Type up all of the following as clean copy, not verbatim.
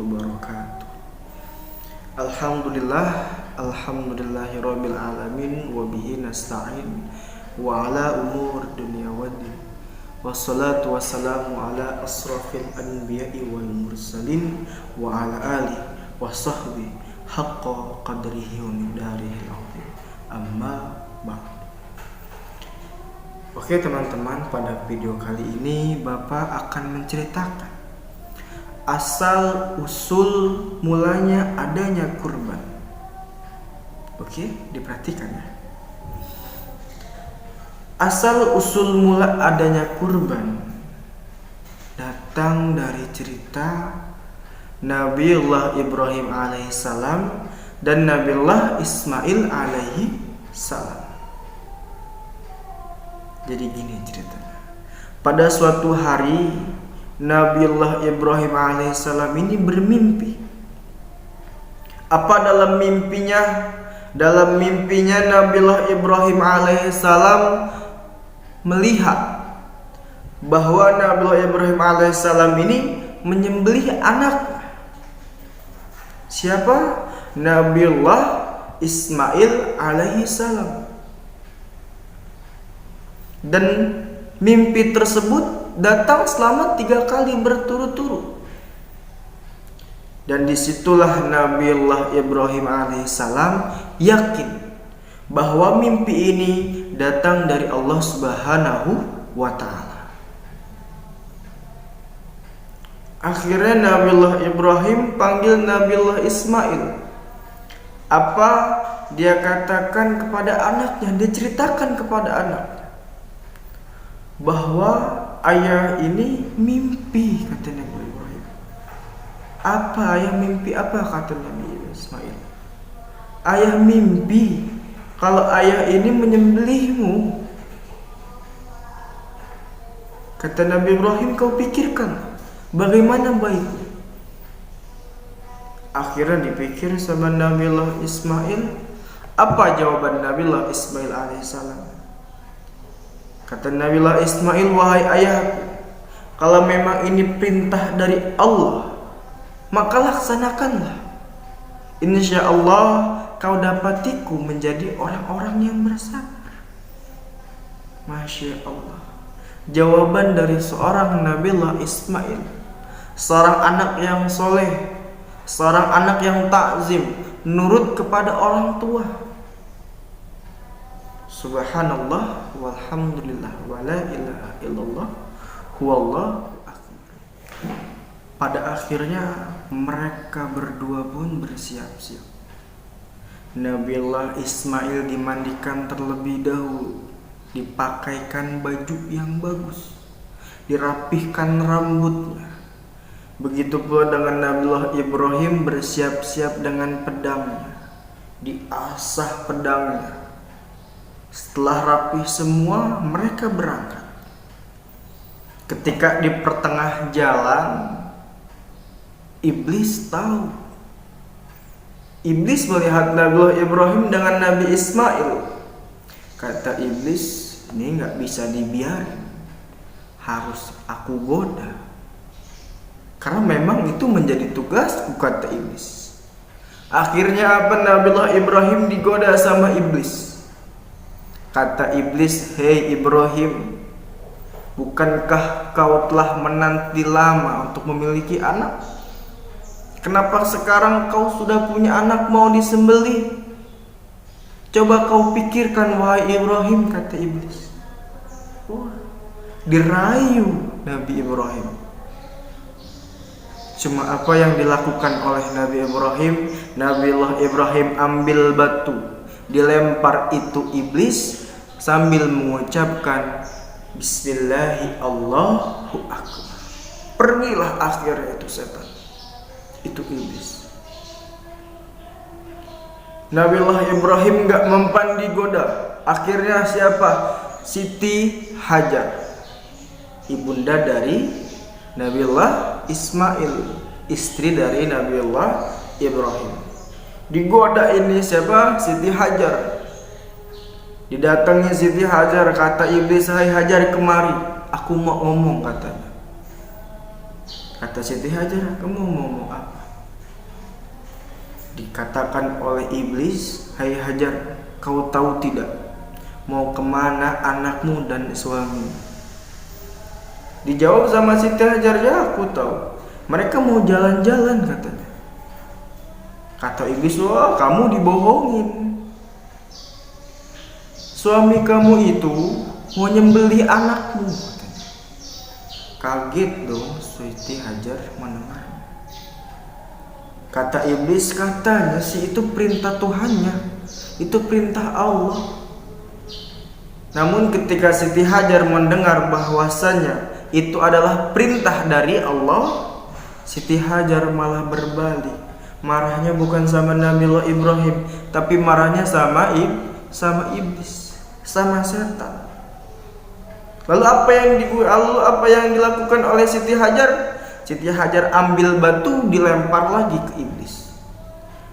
wabarakatuh. Alhamdulillahirabbil alamin wa bihi nasta'in wa ala umur dunya waddin. Wassalatu wassalamu ala asrafil anbiya'i wal mursalin wa ala alihi wa sahbihi haqqa qadrihi wa miqdarihi al-'azim. Amma ba'd. Oke teman-teman, pada video kali ini Bapak akan menceritakan asal usul mulanya adanya kurban. Oke, diperhatikan ya. Asal usul mula adanya kurban datang dari cerita Nabiullah Ibrahim alaihissalam dan Nabiullah Ismail alaihissalam. Jadi gini ceritanya. Pada suatu hari Nabiullah Ibrahim alaihissalam ini bermimpi. Apa dalam mimpinya? Dalam mimpinya Nabiullah Ibrahim alaihissalam melihat bahwa Nabiullah Ibrahim alaihissalam ini menyembelih anaknya. Siapa? Nabiullah Ismail alaihissalam. Dan mimpi tersebut datang selama 3 kali berturut-turut. Dan disitulah Nabiullah Ibrahim alaihissalam yakin bahwa mimpi ini datang dari Allah Subhanahu wa ta'ala. Akhirnya Nabiullah Ibrahim panggil Nabiullah Ismail. Apa dia katakan kepada anaknya? Dia ceritakan kepada anaknya bahwa ayah ini mimpi, kata Nabi Ibrahim. Apa ayah mimpi? Apa kata Nabi Ismail? Ayah mimpi kalau ayah ini menyembelihmu. Kata Nabi Ibrahim, kau pikirkan bagaimana baiknya. Akhirnya dipikir sama Nabiullah Ismail. Apa jawaban Nabiullah Ismail alaihissalam? Kata Nabiullah Ismail, wahai ayahku, kalau memang ini perintah dari Allah, maka laksanakanlah. Insya Allah kau dapatiku menjadi orang-orang yang bersabar. Masya Allah. Jawaban dari seorang Nabiullah Ismail, seorang anak yang soleh, seorang anak yang takzim, nurut kepada orang tua. Subhanallah walhamdulillah wa la ilaha illallah huwallahu akbar. Pada akhirnya mereka berdua pun bersiap-siap. Nabiullah Ismail dimandikan terlebih dahulu, dipakaikan baju yang bagus, dirapihkan rambutnya. Begitu pula dengan Nabiullah Ibrahim bersiap-siap dengan pedangnya, diasah pedangnya. Setelah rapi semua, mereka berangkat. Ketika di pertengah jalan, iblis tahu. Iblis melihat Nabiullah Ibrahim dengan Nabi Ismail. Kata iblis, ini gak bisa dibiarin, harus aku goda. Karena memang itu menjadi tugasku, kata iblis. Akhirnya apa? Nabiullah Ibrahim digoda sama iblis. Kata iblis, hei Ibrahim, bukankah kau telah menanti lama untuk memiliki anak? Kenapa sekarang kau sudah punya anak mau disembelih? Coba kau pikirkan wahai Ibrahim, kata iblis. Dirayu Nabi Ibrahim. Cuma apa yang dilakukan oleh Nabi Ibrahim? Nabiullah Ibrahim ambil batu, dilempar itu iblis sambil mengucapkan Bismillahi Allahu Akbar. Pergilah akhirnya itu setan, itu iblis. Nabiullah Ibrahim gak mempan digoda. Akhirnya siapa? Siti Hajar, ibunda dari Nabiullah Ismail, istri dari Nabiullah Ibrahim. Digoda ini siapa? Siti Hajar. Didatangi Siti Hajar, kata iblis, hai Hajar kemari, aku mau ngomong, katanya. Kata Siti Hajar, kamu mau ngomong apa? Dikatakan oleh iblis, "Hai Hajar, kau tahu tidak mau kemana anakmu dan suami?" Dijawab sama Siti Hajar, "Ya, aku tahu. Mereka mau jalan-jalan," katanya. Kata iblis, "Wah, kamu dibohongin. Suami kamu itu mau nyembelih anakmu," katanya. Kaget dong Siti Hajar mendengar. Kata iblis, "Katanya sih itu perintah Tuhannya, itu perintah Allah." Namun ketika Siti Hajar mendengar bahwasanya itu adalah perintah dari Allah, Siti Hajar malah berbalik. Marahnya bukan sama Nabiullah Ibrahim, tapi marahnya sama iblis, sama setan. Lalu apa yang dilakukan oleh Siti Hajar? Siti Hajar ambil batu, dilempar lagi ke iblis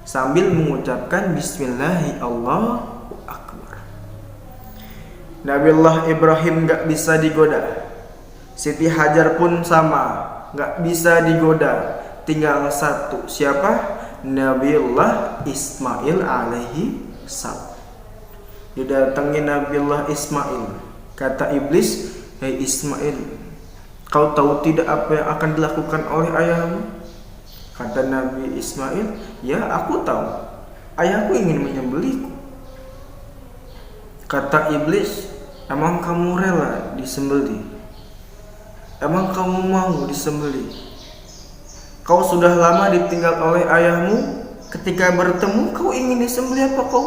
sambil mengucapkan Bismillahi Allahu Akbar. Nabiullah Ibrahim gak bisa digoda, Siti Hajar pun sama, gak bisa digoda. Tinggal satu, siapa? Nabiullah Ismail alaihi salam. Didatangi Nabiullah Ismail. Kata iblis, "Hei Ismail, kau tahu tidak apa yang akan dilakukan oleh ayahmu?" Kata Nabi Ismail, "Ya, aku tahu. Ayahku ingin menyembelihku." Kata iblis, "Emang kamu rela disembelih? Emang kamu mau disembelih? Kau sudah lama ditinggal oleh ayahmu. Ketika bertemu kau ingin disembelih apa kau?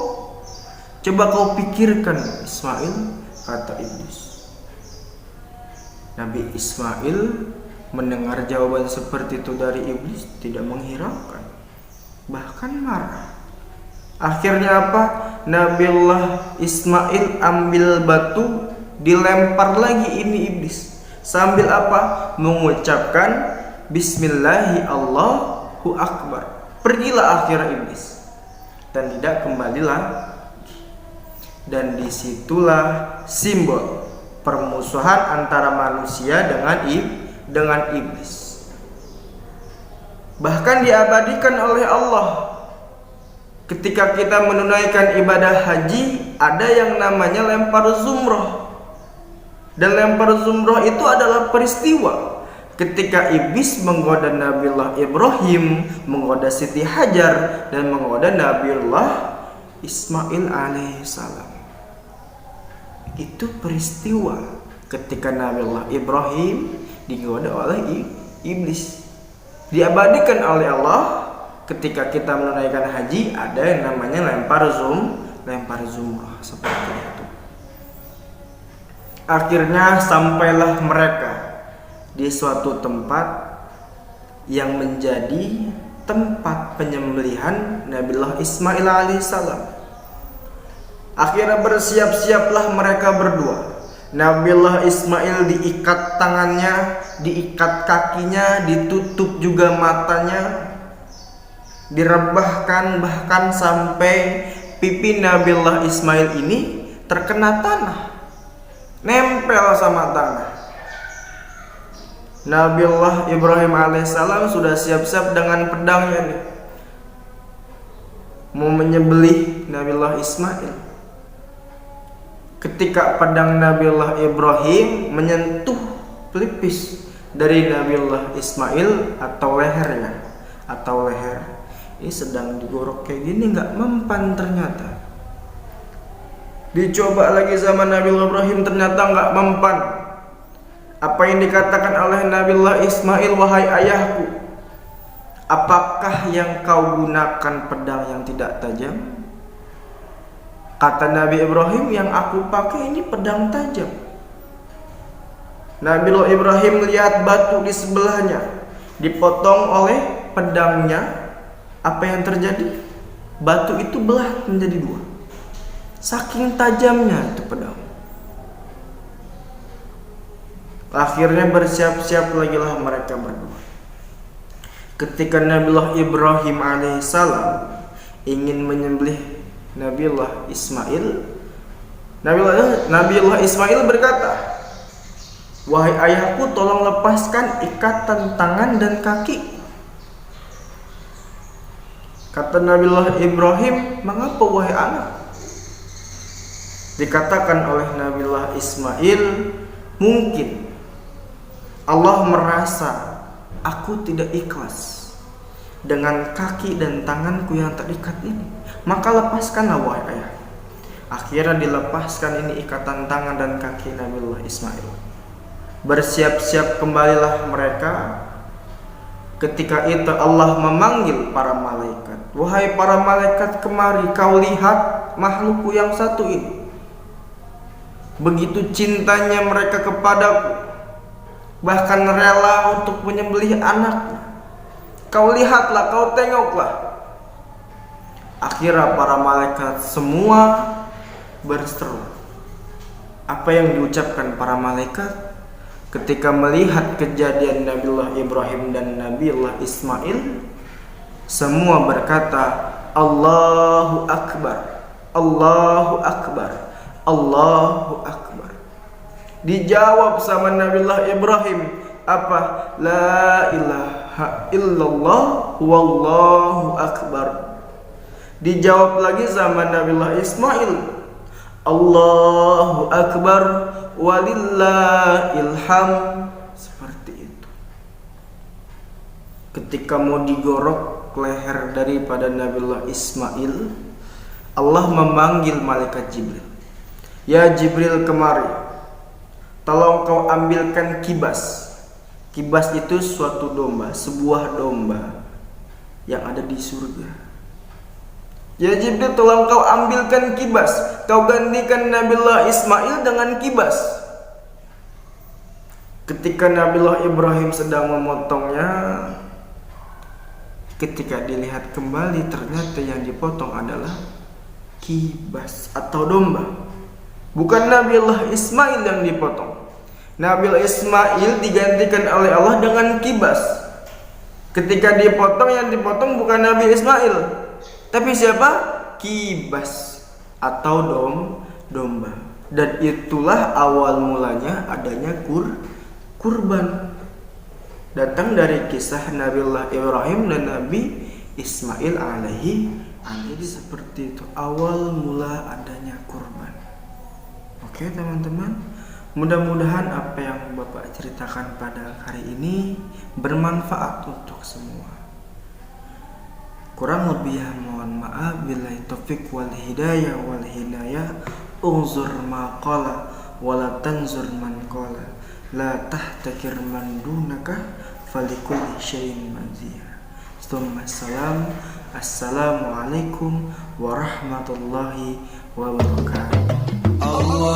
Coba kau pikirkan Ismail," kata iblis. Nabi Ismail mendengar jawaban seperti itu dari iblis tidak menghiraukan, bahkan marah. Akhirnya apa? Nabiullah Ismail ambil batu, dilempar lagi ini iblis. Sambil apa? Mengucapkan Bismillahi Allahu Akbar. Pergilah akhirnya iblis dan tidak kembalilah. Dan disitulah simbol permusuhan antara manusia dengan iblis. Bahkan diabadikan oleh Allah. Ketika kita menunaikan ibadah haji, ada yang namanya lempar zumrah. Dan lempar zumrah itu adalah peristiwa ketika iblis menggoda Nabiullah Ibrahim, menggoda Siti Hajar, dan menggoda Nabiullah Ismail alaihissalam. Itu peristiwa ketika Nabiullah Ibrahim digoda oleh iblis. Diabadikan oleh Allah ketika kita menunaikan haji, ada yang namanya lempar zumrah seperti itu. Akhirnya sampailah mereka di suatu tempat yang menjadi tempat penyembelihan Nabiullah Ismail alaihissalam. Akhirnya bersiap-siaplah mereka berdua. Nabiullah Ismail diikat tangannya, diikat kakinya, ditutup juga matanya, direbahkan, bahkan sampai pipi Nabiullah Ismail ini terkena tanah, nempel sama tanah. Nabiullah Ibrahim alaihissalam sudah siap-siap dengan pedangnya nih, mau menyembelih Nabiullah Ismail. Ketika pedang Nabiullah Ibrahim menyentuh pelipis dari Nabiullah Ismail atau lehernya, atau leher, ini sedang digorok kayak gini, nggak mempan ternyata. Dicoba lagi sama Nabiullah Ibrahim, ternyata nggak mempan. Apa yang dikatakan oleh Nabiullah Ismail, "Wahai ayahku, apakah yang kau gunakan pedang yang tidak tajam?" Kata Nabi Ibrahim, "Yang aku pakai ini pedang tajam." Nabiullah Ibrahim melihat batu di sebelahnya dipotong oleh pedangnya. Apa yang terjadi? Batu itu belah menjadi dua. Saking tajamnya itu pedang. Akhirnya bersiap-siap lagi lah mereka berdua. Ketika Nabiullah Ibrahim alaihissalam ingin menyembelih Nabiullah Ismail, Nabiullah Ismail berkata, "Wahai ayahku, tolong lepaskan ikatan tangan dan kaki." Kata Nabiullah Ibrahim, mengapa wahai anak? Dikatakan oleh Nabiullah Ismail, mungkin Allah merasa aku tidak ikhlas dengan kaki dan tanganku yang terikat ini, maka lepaskanlah wahai ayah. Akhirnya dilepaskan ini ikatan tangan dan kaki Nabiullah Ismail. Bersiap-siap kembalilah mereka. Ketika itu Allah memanggil para malaikat. Wahai para malaikat, kemari, kau lihat makhlukku yang satu ini. Begitu cintanya mereka kepadaku, bahkan rela untuk menyembelih anaknya. Kau lihatlah, kau tengoklah. Akhirnya para malaikat semua berseru. Apa yang diucapkan para malaikat ketika melihat kejadian Nabiullah Ibrahim dan Nabiullah Ismail? Semua berkata, Allahu Akbar, Allahu Akbar, Allahu Akbar. Dijawab sama Nabiullah Ibrahim, apa? La ilaha illallah wallahu akbar. Dijawab lagi sama Nabiullah Ismail, Allahu Akbar walillahil hamd. Seperti itu. Ketika mau digorok leher daripada Nabiullah Ismail, Allah memanggil malaikat Jibril. Ya Jibril, kemari, tolong kau ambilkan kibas. Kibas itu suatu domba, sebuah domba yang ada di surga. Ya Jibril, tolong kau ambilkan kibas. Kau gantikan Nabiullah Ismail dengan kibas. Ketika Nabiullah Ibrahim sedang memotongnya, ketika dilihat kembali, ternyata yang dipotong adalah kibas atau domba. Bukan Nabiullah Ismail yang dipotong. Nabiullah Ismail digantikan oleh Allah dengan kibas. Ketika dipotong, yang dipotong bukan Nabi Ismail, tapi siapa? Kibas atau domba. Dan itulah awal mulanya adanya kurban. Datang dari kisah Nabiullah Ibrahim dan Nabi Ismail alaihi. Jadi seperti itu awal mula adanya kurban. Oke teman-teman, mudah-mudahan apa yang Bapak ceritakan pada hari ini bermanfaat untuk semua. Kurang lebih mohon maaf. Billahi taufik wal hidayah wal hinayah. Unzur ma qala wala tanzur man qala. La tahtakir man dunaka falikulli syai'in maziyah. Assalamualaikum warahmatullahi wabarakatuh. Allah